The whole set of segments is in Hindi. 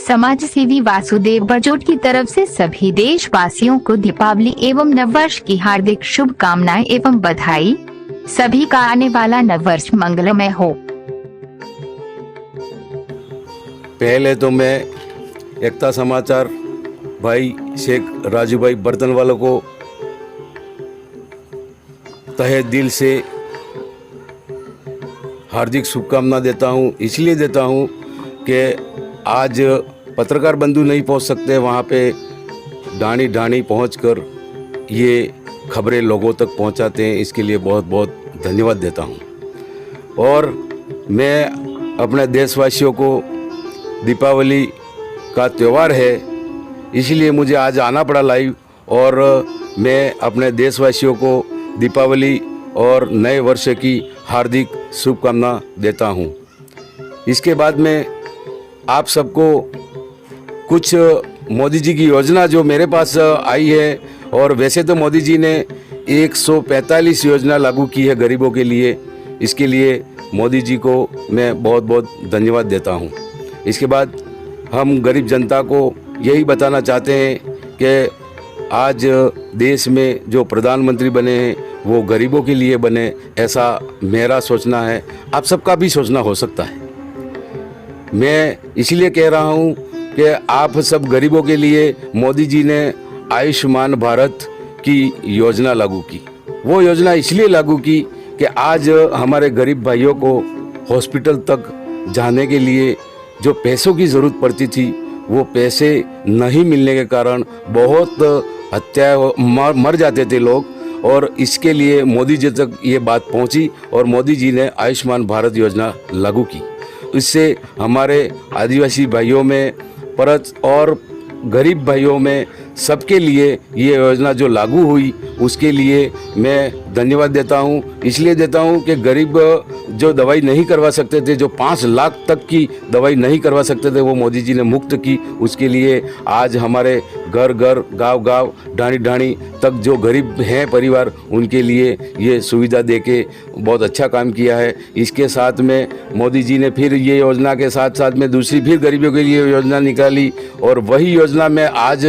समाज सेवी वासुदेव बजोट की तरफ से सभी देशवासियों को दीपावली एवं नववर्ष की हार्दिक शुभकामनाएं एवं बधाई। सभी का आने वाला नववर्ष मंगलमय हो। पहले तो मैं एकता समाचार भाई शेख राजू भाई बर्तन वालों को तहे दिल से हार्दिक शुभकामना देता हूँ। इसलिए देता हूँ कि आज पत्रकार बंधु नहीं पहुँच सकते वहाँ पे, ढाणी ढाणी पहुँचकर ये खबरें लोगों तक पहुँचाते हैं। इसके लिए बहुत बहुत धन्यवाद देता हूँ। और मैं अपने देशवासियों को, दीपावली का त्यौहार है इसलिए मुझे आज आना पड़ा लाइव, और मैं अपने देशवासियों को दीपावली और नए वर्ष की हार्दिक शुभकामना देता हूँ। इसके बाद में आप सबको कुछ मोदी जी की योजना जो मेरे पास आई है, और वैसे तो मोदी जी ने 145 योजना लागू की है गरीबों के लिए। इसके लिए मोदी जी को मैं बहुत बहुत धन्यवाद देता हूँ। इसके बाद हम गरीब जनता को यही बताना चाहते हैं कि आज देश में जो प्रधानमंत्री बने हैं वो गरीबों के लिए बने, ऐसा मेरा सोचना है। आप सबका भी सोचना हो सकता है। मैं इसलिए कह रहा हूँ कि आप सब गरीबों के लिए मोदी जी ने आयुष्मान भारत की योजना लागू की। वो योजना इसलिए लागू की कि आज हमारे गरीब भाइयों को हॉस्पिटल तक जाने के लिए जो पैसों की ज़रूरत पड़ती थी, वो पैसे नहीं मिलने के कारण बहुत मर जाते थे लोग। और इसके लिए मोदी जी तक ये बात पहुंची और मोदी जी ने आयुष्मान भारत योजना लागू की। इससे हमारे आदिवासी भाइयों में परत और गरीब भाइयों में सबके लिए ये योजना जो लागू हुई उसके लिए मैं धन्यवाद देता हूँ। इसलिए देता हूँ कि गरीब जो दवाई नहीं करवा सकते थे, जो 5 लाख तक की दवाई नहीं करवा सकते थे, वो मोदी जी ने मुफ्त की। उसके लिए आज हमारे घर घर, गांव गांव, ढाणी ढाणी तक जो गरीब हैं परिवार, उनके लिए ये सुविधा देके बहुत अच्छा काम किया है। इसके साथ में मोदी जी ने फिर ये योजना के साथ साथ में दूसरी फिर गरीबों के लिए योजना निकाली, और वही योजना में आज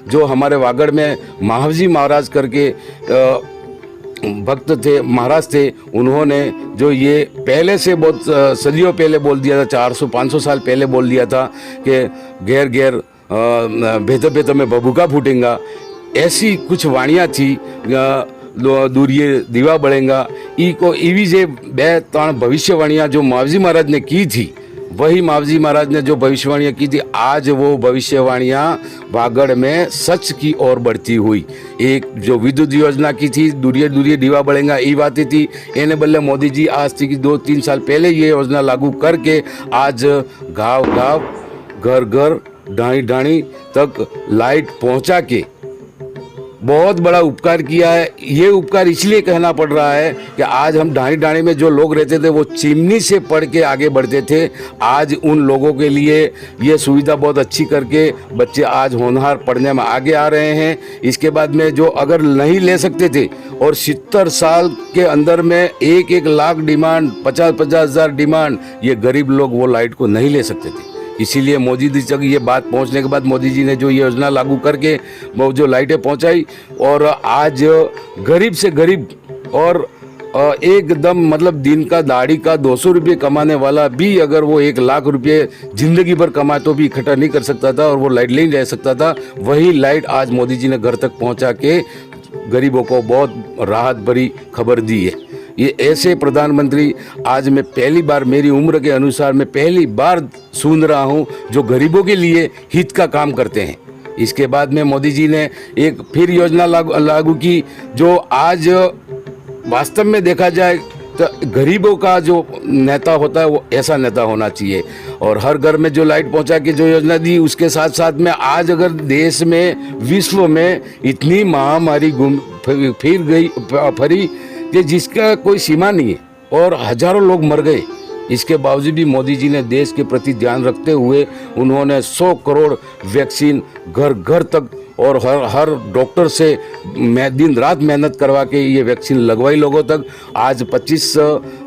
जो हमारे वागड़ में महावजी महाराज करके भक्त थे, महाराज थे, उन्होंने जो ये पहले से बहुत सदियों पहले बोल दिया था, 400-500 साल पहले बोल दिया था कि घेर घेर भेतर भेतर में बबूका फूटेगा, ऐसी कुछ वाणियाँ थी। दूरिये दीवा बढ़ेगा, ई को ईवी जे 2-3 भविष्यवाणियाँ जो महावजी महाराज ने की थी, वही महावजी महाराज ने जो भविष्यवाणियाँ की थी, आज वो भविष्यवाणियाँ वागड़ में सच की ओर बढ़ती हुई। एक जो विद्युत योजना की थी, दूरिये दूरिये दीवा बढ़ेगा, ये बातें थी, इन्हें बल्ले मोदी जी आज थी कि 2-3 साल पहले ये योजना लागू करके आज गांव गांव, घर घर, ढाणी ढाणी तक लाइट पहुंचा के बहुत बड़ा उपकार किया है। ये उपकार इसलिए कहना पड़ रहा है कि आज हम ढाणी ढाणी में जो लोग रहते थे वो चिमनी से पढ़ के आगे बढ़ते थे। आज उन लोगों के लिए ये सुविधा बहुत अच्छी करके बच्चे आज होनहार पढ़ने में आगे आ रहे हैं। इसके बाद में जो अगर नहीं ले सकते थे और 70 साल के अंदर में 1-1 लाख डिमांड, 50-50 हज़ार डिमांड, ये गरीब लोग वो लाइट को नहीं ले सकते थे। इसीलिए मोदी जी तक ये बात पहुंचने के बाद मोदी जी ने जो ये योजना लागू करके वो जो लाइटें पहुंचाई, और आज गरीब से गरीब और एकदम मतलब दिन का दाढ़ी का 200 रुपये कमाने वाला भी अगर वो 1 लाख रुपये ज़िंदगी भर कमाए तो भी इकट्ठा नहीं कर सकता था और वो लाइट ले रह सकता था। वही लाइट आज मोदी जी ने घर तक पहुंचा के गरीबों को बहुत राहत भरी खबर दी है। ये ऐसे प्रधानमंत्री आज मैं पहली बार, मेरी उम्र के अनुसार मैं पहली बार सुन रहा हूँ जो गरीबों के लिए हित का काम करते हैं। इसके बाद में मोदी जी ने एक फिर योजना लागू की जो आज वास्तव में देखा जाए तो गरीबों का जो नेता होता है वो ऐसा नेता होना चाहिए। और हर घर में जो लाइट पहुंचा के जो योजना दी, उसके साथ साथ में आज अगर देश में, विश्व में इतनी महामारी फरी कि जिसका कोई सीमा नहीं है और हजारों लोग मर गए, इसके बावजूद भी मोदी जी ने देश के प्रति ध्यान रखते हुए उन्होंने 100 करोड़ वैक्सीन घर घर तक और हर डॉक्टर से दिन रात मेहनत करवा के ये वैक्सीन लगवाई लोगों तक। आज 25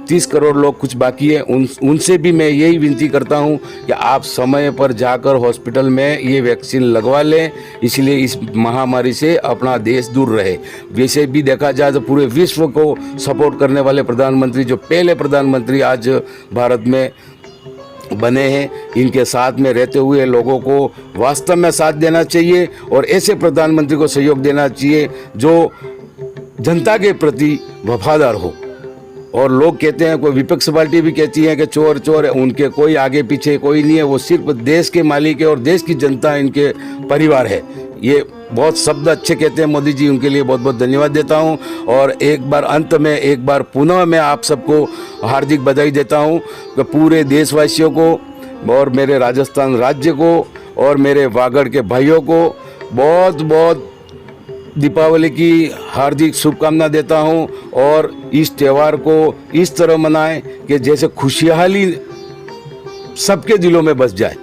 30 करोड़ लोग कुछ बाकी है, उनसे भी मैं यही विनती करता हूं कि आप समय पर जाकर हॉस्पिटल में ये वैक्सीन लगवा लें, इसलिए इस महामारी से अपना देश दूर रहे। वैसे भी देखा जाए तो पूरे विश्व को सपोर्ट करने वाले प्रधानमंत्री, जो पहले प्रधानमंत्री आज भारत में बने हैं, इनके साथ में रहते हुए लोगों को वास्तव में साथ देना चाहिए और ऐसे प्रधानमंत्री को सहयोग देना चाहिए जो जनता के प्रति वफादार हो। और लोग कहते हैं, कोई विपक्ष पार्टी भी कहती है कि चोर चोर है, उनके कोई आगे पीछे कोई नहीं है, वो सिर्फ देश के मालिक है और देश की जनता इनके परिवार है। ये बहुत शब्द अच्छे कहते हैं मोदी जी, उनके लिए बहुत बहुत धन्यवाद देता हूं। और एक बार अंत में एक बार पुनः मैं आप सबको हार्दिक बधाई देता हूं कि पूरे देशवासियों को और मेरे राजस्थान राज्य को और मेरे वागड़ के भाइयों को बहुत बहुत दीपावली की हार्दिक शुभकामना देता हूं। और इस त्यौहार को इस तरह मनाएं कि जैसे खुशहाली सबके दिलों में बस जाए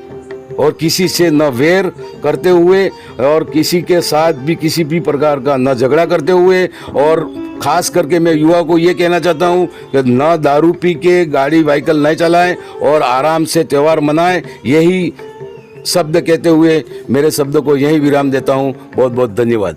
और किसी से न वैर करते हुए और किसी के साथ भी किसी भी प्रकार का न झगड़ा करते हुए। और ख़ास करके मैं युवा को ये कहना चाहता हूँ कि न दारू पी के गाड़ी व्हीकल नहीं चलाएं और आराम से त्यौहार मनाएं। यही शब्द कहते हुए मेरे शब्दों को यहीं विराम देता हूँ। बहुत बहुत धन्यवाद।